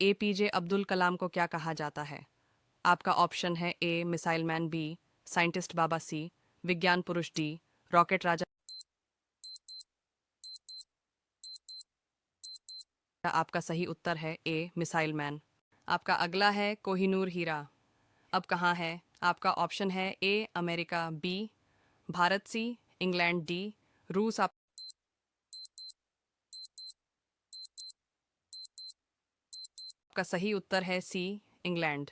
APJ Abdul Kalam को क्या कहा जाता है? आपका ऑप्शन है ए मिसाइल मैन, बी साइंटिस्ट बाबा, सी विज्ञान पुरुष, डी रॉकेट राजा। आपका सही उत्तर है ए मिसाइल मैन। आपका अगला है कोहिनूर हीरा अब कहाँ है? आपका ऑप्शन है A America, B Bharat, C England, D रूस। आपका सही उत्तर है सी इंग्लैंड।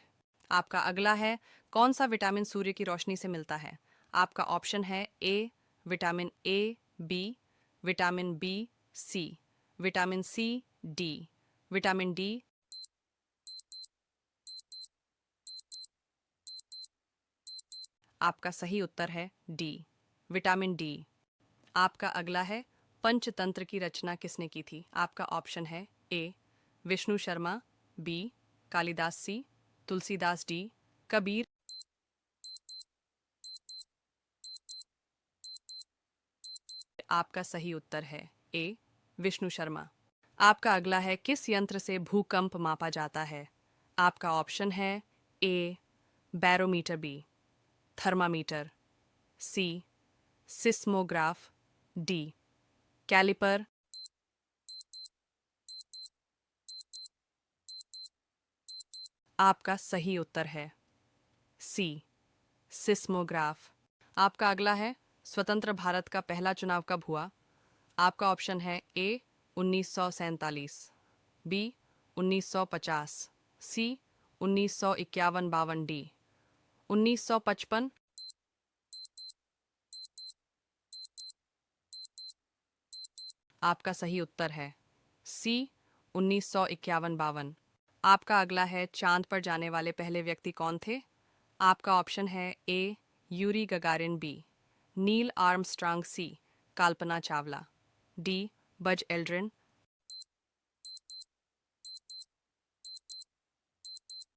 आपका अगला है कौन सा विटामिन सूर्य की रोशनी से मिलता है? आपका ऑप्शन है A vitamin A, B vitamin B, C vitamin C, D vitamin D. आपका सही उत्तर है डी विटामिन डी। आपका अगला है पंचतंत्र की रचना किसने की थी? आपका ऑप्शन है ए विष्णु शर्मा, बी कालिदास, सी तुलसीदास, डी कबीर। आपका सही उत्तर है ए विष्णु शर्मा। आपका अगला है किस यंत्र से भूकंप मापा जाता है? आपका ऑप्शन है ए बैरोमीटर, बी थर्मामीटर, सी सिस्मोग्राफ, डी कैलिपर। आपका सही उत्तर है सी सिस्मोग्राफ। आपका अगला है स्वतंत्र भारत का पहला चुनाव कब हुआ? आपका ऑप्शन है ए 1947, बी 1950, सी 1951-52, डी 1955। आपका सही उत्तर है सी 1951-52। आपका अगला है चांद पर जाने वाले पहले व्यक्ति कौन थे? आपका ऑप्शन है A Yuri Gagarin, B Neil Armstrong, C Kalpana Chawla, D Buzz Aldrin.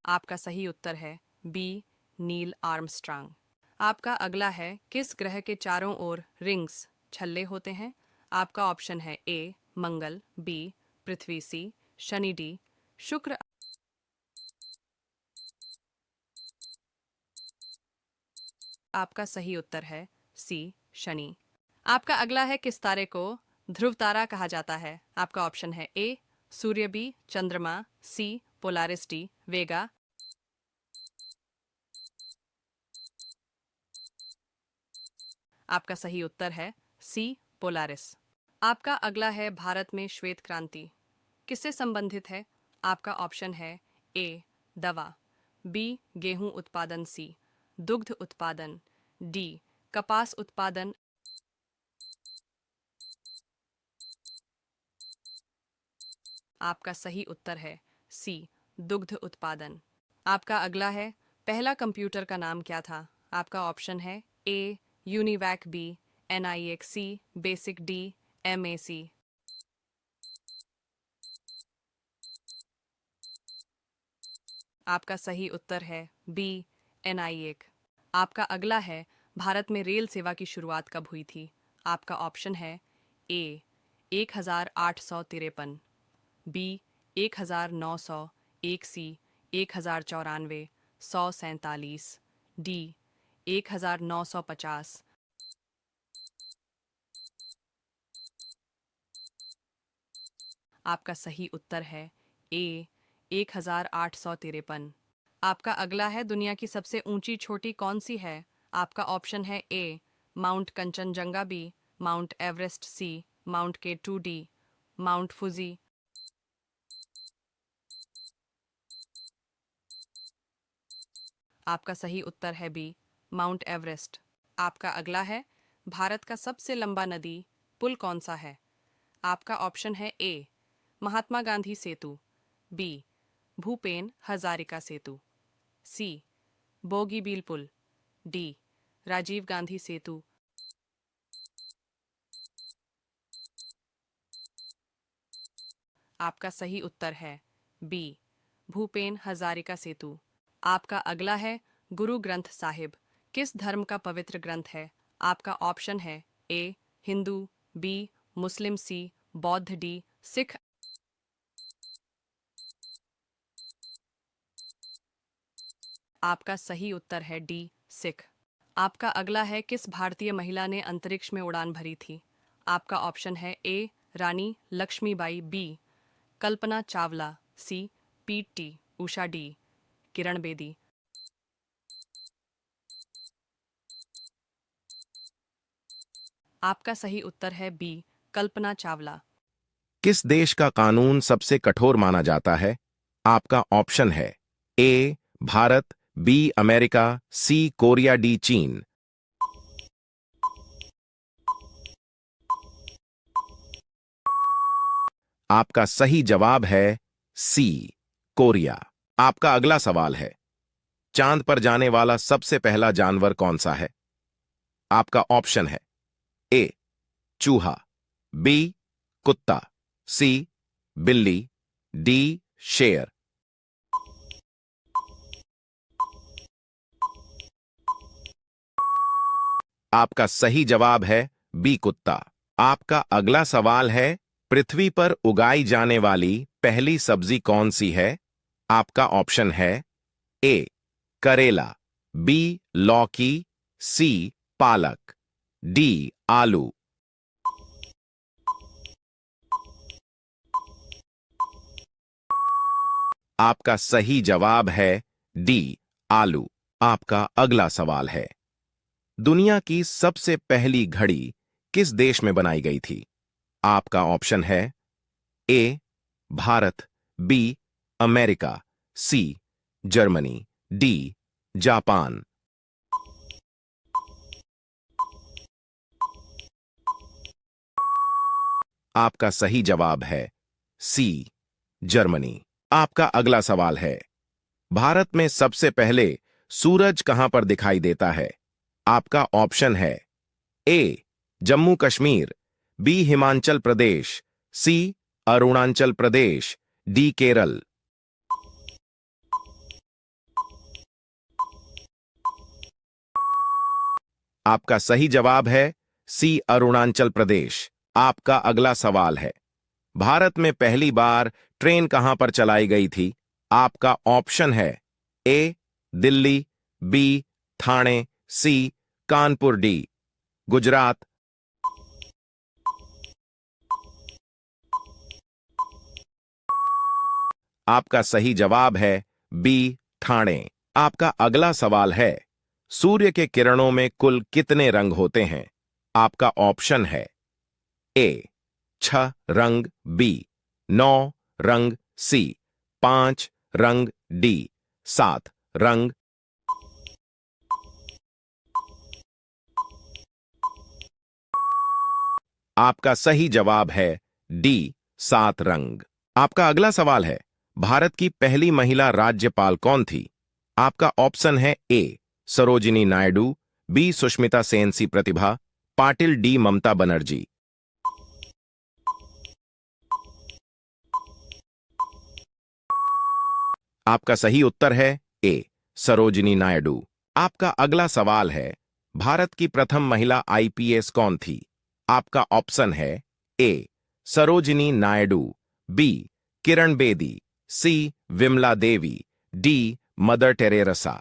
आपका सही उत्तर है बी नील आर्मस्ट्रांग। आपका अगला है किस ग्रह के चारों ओर रिंग्स छल्ले होते हैं? आपका ऑप्शन है ए मंगल, बी पृथ्वी, सी शनि, डी शुक्र। आपका सही उत्तर है सी शनि। आपका अगला है किस तारे को ध्रुव तारा कहा जाता है? आपका ऑप्शन है ए सूर्य, बी चंद्रमा, सी पोलारिस, डी वेगा। आपका सही उत्तर है सी पोलारिस। आपका अगला है भारत में श्वेत क्रांति किससे संबंधित है? आपका ऑप्शन है ए दवा, बी गेहूं उत्पादन, सी दुग्ध उत्पादन, डी कपास उत्पादन। आपका सही उत्तर है सी दुग्ध उत्पादन। आपका अगला है पहला कंप्यूटर का नाम क्या था? आपका ऑप्शन है ए यूनिवैक, बी एनआईएक्स, सी बेसिक, डी एमएसी। आपका सही उत्तर है बी एनआईएक। आपका अगला है भारत में रेल सेवा की शुरुआत कब हुई थी? आपका ऑप्शन है ए 1853, बी 1900, एक, सी 1094, 147, डी 1950। आपका सही उत्तर है ए 1853। आपका अगला है दुनिया की सबसे ऊंची चोटी कौन सी है? आपका ऑप्शन है A mount Kanchenjunga, B mount Everest, C mount K2, D mount Fuji. आपका सही उत्तर है बी माउंट एवरेस्ट। आपका अगला है भारत का सबसे लंबा नदी पुल कौन सा है? आपका ऑप्शन है ए महात्मा गांधी सेतु, बी भूपेन हजारिका सेतु, सी बोगीबील पुल, डी राजीव गांधी सेतु। आपका सही उत्तर है बी भूपेन हजारिका सेतु। आपका अगला है गुरु ग्रंथ साहिब किस धर्म का पवित्र ग्रंथ है? आपका ऑप्शन है ए हिंदू, बी मुस्लिम, सी बौद्ध, डी सिख। आपका सही उत्तर है डी, सिख। आपका अगला है, किस भारतीय महिला ने अंतरिक्ष में उड़ान भरी थी? आपका ऑप्शन है ए, रानी लक्ष्मीबाई, बी, कल्पना चावला, सी, पीटी उषा, डी, किरण बेदी। आपका सही उत्तर है बी, कल्पना चावला। किस देश का कानून सबसे कठोर माना जाता है? आपका ऑप्शन है A Bharat, B America, C Korea, D चीन। आपका सही जवाब है सी कोरिया। आपका अगला सवाल है, चांद पर जाने वाला सबसे पहला जानवर कौन सा है? आपका ऑप्शन है ए चूहा, बी कुत्ता, सी बिल्ली, डी शेर। आपका सही जवाब है बी कुत्ता। आपका अगला सवाल है, पृथ्वी पर उगाई जाने वाली पहली सब्जी कौन सी है? आपका ऑप्शन है ए करेला, बी लौकी, सी पालक, डी आलू। आपका सही जवाब है डी आलू। आपका अगला सवाल है, दुनिया की सबसे पहली घड़ी किस देश में बनाई गई थी? आपका ऑप्शन है A Bharat, B America, C Germany, D Japan. आपका सही जवाब है सी जर्मनी। आपका अगला सवाल है, भारत में सबसे पहले सूरज कहां पर दिखाई देता है? आपका ऑप्शन है ए जम्मू कश्मीर, बी हिमाचल प्रदेश, सी अरुणाचल प्रदेश, डी केरल। आपका सही जवाब है सी अरुणाचल प्रदेश। आपका अगला सवाल है, भारत में पहली बार ट्रेन कहां पर चलाई गई थी? आपका ऑप्शन है ए दिल्ली, बी ठाणे, सी कानपुर, डी गुजरात। आपका सही जवाब है बी ठाणे। आपका अगला सवाल है, सूर्य के किरणों में कुल कितने रंग होते हैं? आपका ऑप्शन है ए 6 रंग, बी 9 रंग, सी 5 रंग, डी 7 रंग। आपका सही जवाब है डी 7 रंग। आपका अगला सवाल है, भारत की पहली महिला राज्यपाल कौन थी? आपका ऑप्शन है ए सरोजिनी नायडू, बी सुष्मिता सेन, सी प्रतिभा पाटिल, डी ममता बनर्जी। आपका सही उत्तर है ए सरोजिनी नायडू। आपका अगला सवाल है, भारत की प्रथम महिला आईपीएस कौन थी? आपका ऑप्शन है ए सरोजिनी नायडू, बी किरण बेदी, सी Vimla Devi, D mother Teresa.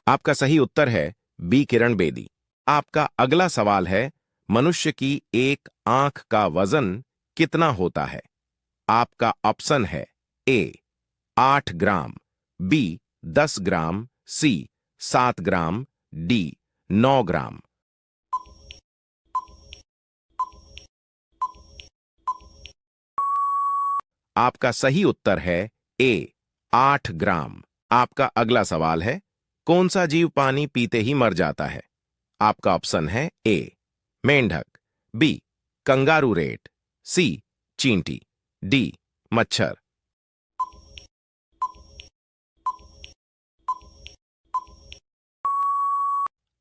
आपका सही उत्तर है बी किरण बेदी। आपका अगला सवाल है, मनुष्य की एक आंख का वजन कितना होता है? आपका ऑप्शन है ए 8 ग्राम, बी 10 ग्राम, सी 7 ग्राम, डी 9 ग्राम। आपका सही उत्तर है ए 8 ग्राम। आपका अगला सवाल है, कौन सा जीव पानी पीते ही मर जाता है? आपका ऑप्शन है ए मेंढक, बी कंगारू रेट, सी चींटी, डी मच्छर।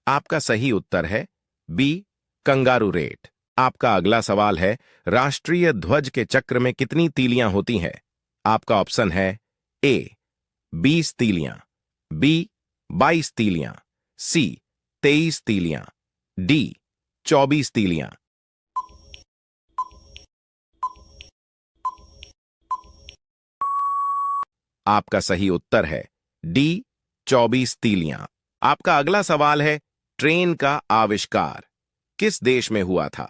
आपका सही उत्तर है बी कंगारू रेट। आपका अगला सवाल है, राष्ट्रीय ध्वज के चक्र में कितनी तीलियां होती हैं? आपका ऑप्शन है ए 20 तीलियां, बी 22 तीलियां, सी 23 तीलियां, डी 24 तीलियां। आपका सही उत्तर है डी 24 तीलियां। आपका अगला सवाल है, ट्रेन का आविष्कार किस देश में हुआ था?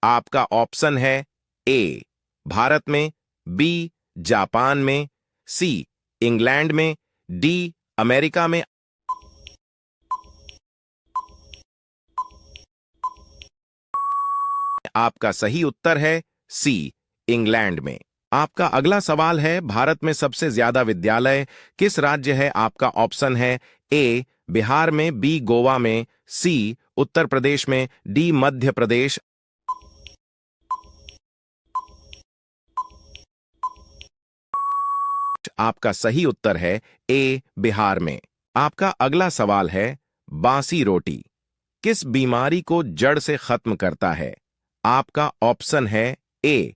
आपका ऑप्शन है ए भारत में, बी जापान में, सी इंग्लैंड में, डी अमेरिका में। आपका सही उत्तर है सी इंग्लैंड में। आपका अगला सवाल है, भारत में सबसे ज्यादा विद्यालय किस राज्य है? आपका ऑप्शन है ए बिहार में, बी गोवा में, सी उत्तर प्रदेश में, डी मध्य प्रदेश। आपका सही उत्तर है ए बिहार में। आपका अगला सवाल है, बासी रोटी किस बीमारी को जड़ से खत्म करता है? आपका ऑप्शन है ए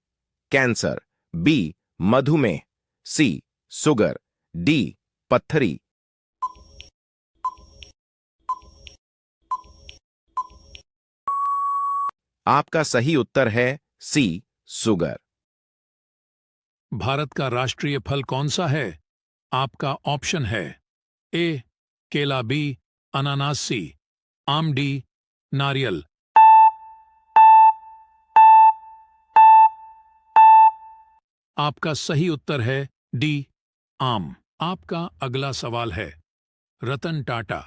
कैंसर, बी मधुमेह, सी शुगर, डी पत्थरी। आपका सही उत्तर है सी शुगर। भारत का राष्ट्रीय फल कौन सा है? आपका ऑप्शन है ए केला, बी अनानास, सी आम, डी नारियल। आपका सही उत्तर है डी आम। आपका अगला सवाल है, रतन टाटा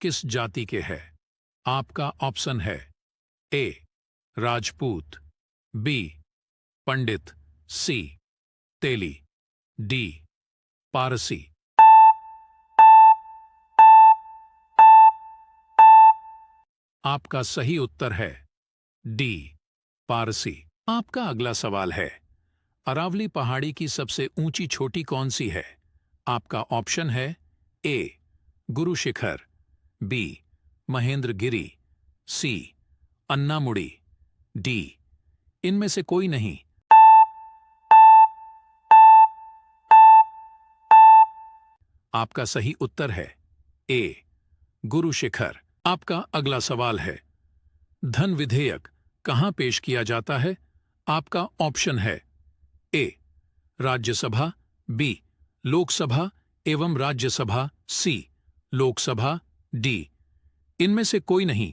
किस जाति के हैं? आपका ऑप्शन है ए राजपूत, बी पंडित, सी तेली, डी पारसी। आपका सही उत्तर है डी पारसी। आपका अगला सवाल है, अरावली पहाड़ी की सबसे ऊंची चोटी कौन सी है? आपका ऑप्शन है ए गुरु शिखर, बी महेंद्रगिरी, सी अन्नामुड़ी, डी इनमें से कोई नहीं। आपका सही उत्तर है ए गुरु शिखर। आपका अगला सवाल है, धन विधेयक कहां पेश किया जाता है? आपका ऑप्शन है ए राज्यसभा, बी लोकसभा एवं राज्यसभा, सी लोकसभा, डी इनमें से कोई नहीं।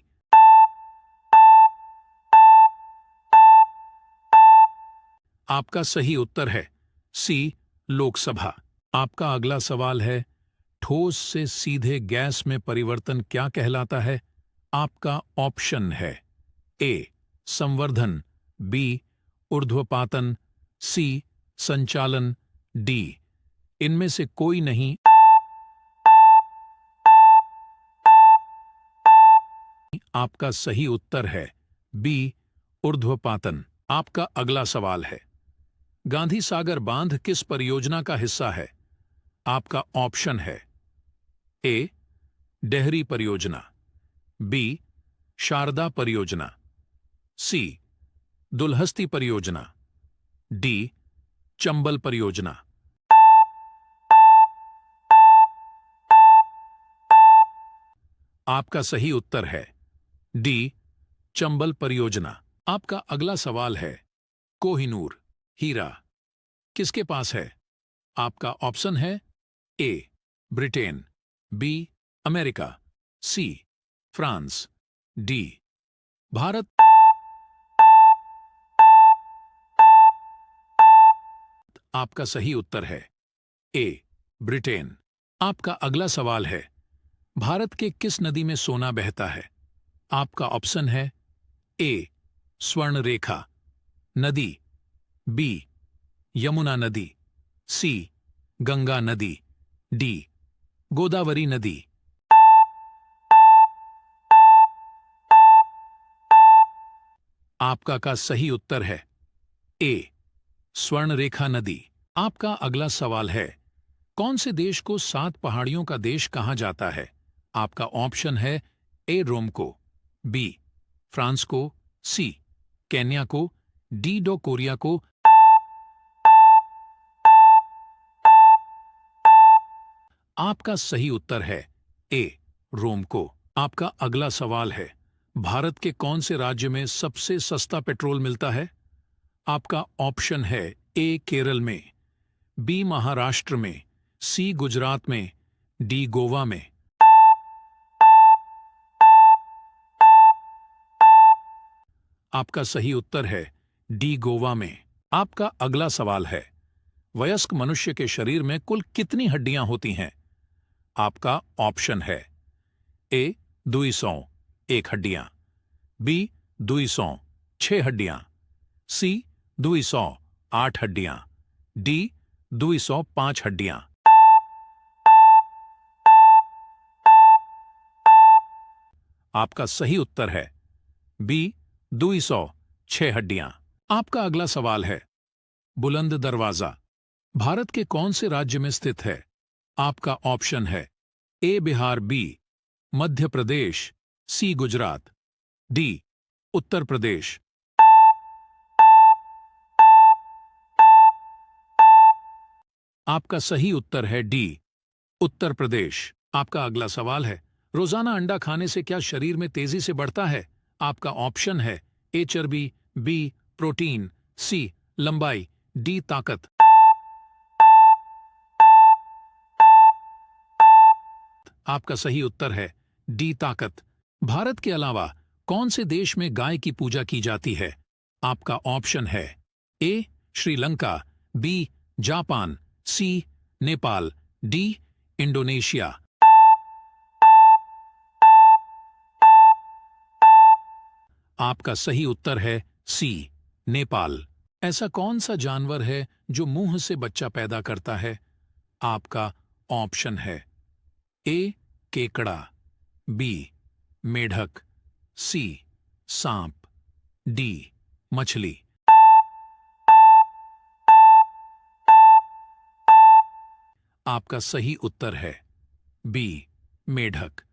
आपका सही उत्तर है सी लोकसभा। आपका अगला सवाल है, ठोस से सीधे गैस में परिवर्तन क्या कहलाता है? आपका ऑप्शन है ए संवर्धन, बी ऊर्ध्वपातन, सी संचालन, डी इनमें से कोई नहीं। आपका सही उत्तर है बी ऊर्ध्वपातन। आपका अगला सवाल है, गांधी सागर बांध किस परियोजना का हिस्सा है? आपका ऑप्शन है ए डेहरी परियोजना, बी शारदा परियोजना, सी दुलहस्ती परियोजना, डी चंबल परियोजना। आपका सही उत्तर है डी चंबल परियोजना। आपका अगला सवाल है, कोहिनूर हीरा किसके पास है? आपका ऑप्शन है A Britain, B America, C France, D Bharat. आपका सही उत्तर है ए ब्रिटेन। आपका अगला सवाल है, भारत के किस नदी में सोना बहता है? आपका ऑप्शन है ए स्वर्ण रेखा नदी, बी यमुना नदी, सी गंगा नदी, डी गोदावरी नदी। आपका का सही उत्तर है ए स्वर्ण रेखा नदी। आपका अगला सवाल है, कौन से देश को 7 पहाड़ियों का देश कहा जाता है? आपका ऑप्शन है ए रोम को, बी फ्रांस को, सी केन्या को, डी डो कोरिया को। आपका सही उत्तर है ए रोम को। आपका अगला सवाल है, भारत के कौन से राज्य में सबसे सस्ता पेट्रोल मिलता है? आपका ऑप्शन है ए केरल में, बी महाराष्ट्र में, सी गुजरात में, डी गोवा में। आपका सही उत्तर है डी गोवा में। आपका अगला सवाल है, वयस्क मनुष्य के शरीर में कुल कितनी हड्डियां होती हैं? आपका ऑप्शन है ए 200 1 हड्डियां, बी 200 6 हड्डियां, सी 200 8 हड्डियां, डी 205 हड्डियां। आपका सही उत्तर है बी 206 हड्डियां। आपका अगला सवाल है, बुलंद दरवाजा भारत के कौन से राज्य में स्थित है? आपका ऑप्शन है ए बिहार, बी मध्य प्रदेश, सी गुजरात, डी उत्तर प्रदेश। आपका सही उत्तर है डी उत्तर प्रदेश। आपका अगला सवाल है, रोजाना अंडा खाने से क्या शरीर में तेजी से बढ़ता है? आपका ऑप्शन है ए चर्बी, बी प्रोटीन, सी लंबाई, डी ताकत। आपका सही उत्तर है डी ताकत। भारत के अलावा कौन से देश में गाय की पूजा की जाती है? आपका ऑप्शन है ए श्रीलंका, बी जापान, सी नेपाल, डी इंडोनेशिया। आपका सही उत्तर है सी नेपाल। ऐसा कौन सा जानवर है जो मुंह से बच्चा पैदा करता है? आपका ऑप्शन है ए केकड़ा, बी मेढक, सी सांप, डी मछली। आपका सही उत्तर है बी मेढक।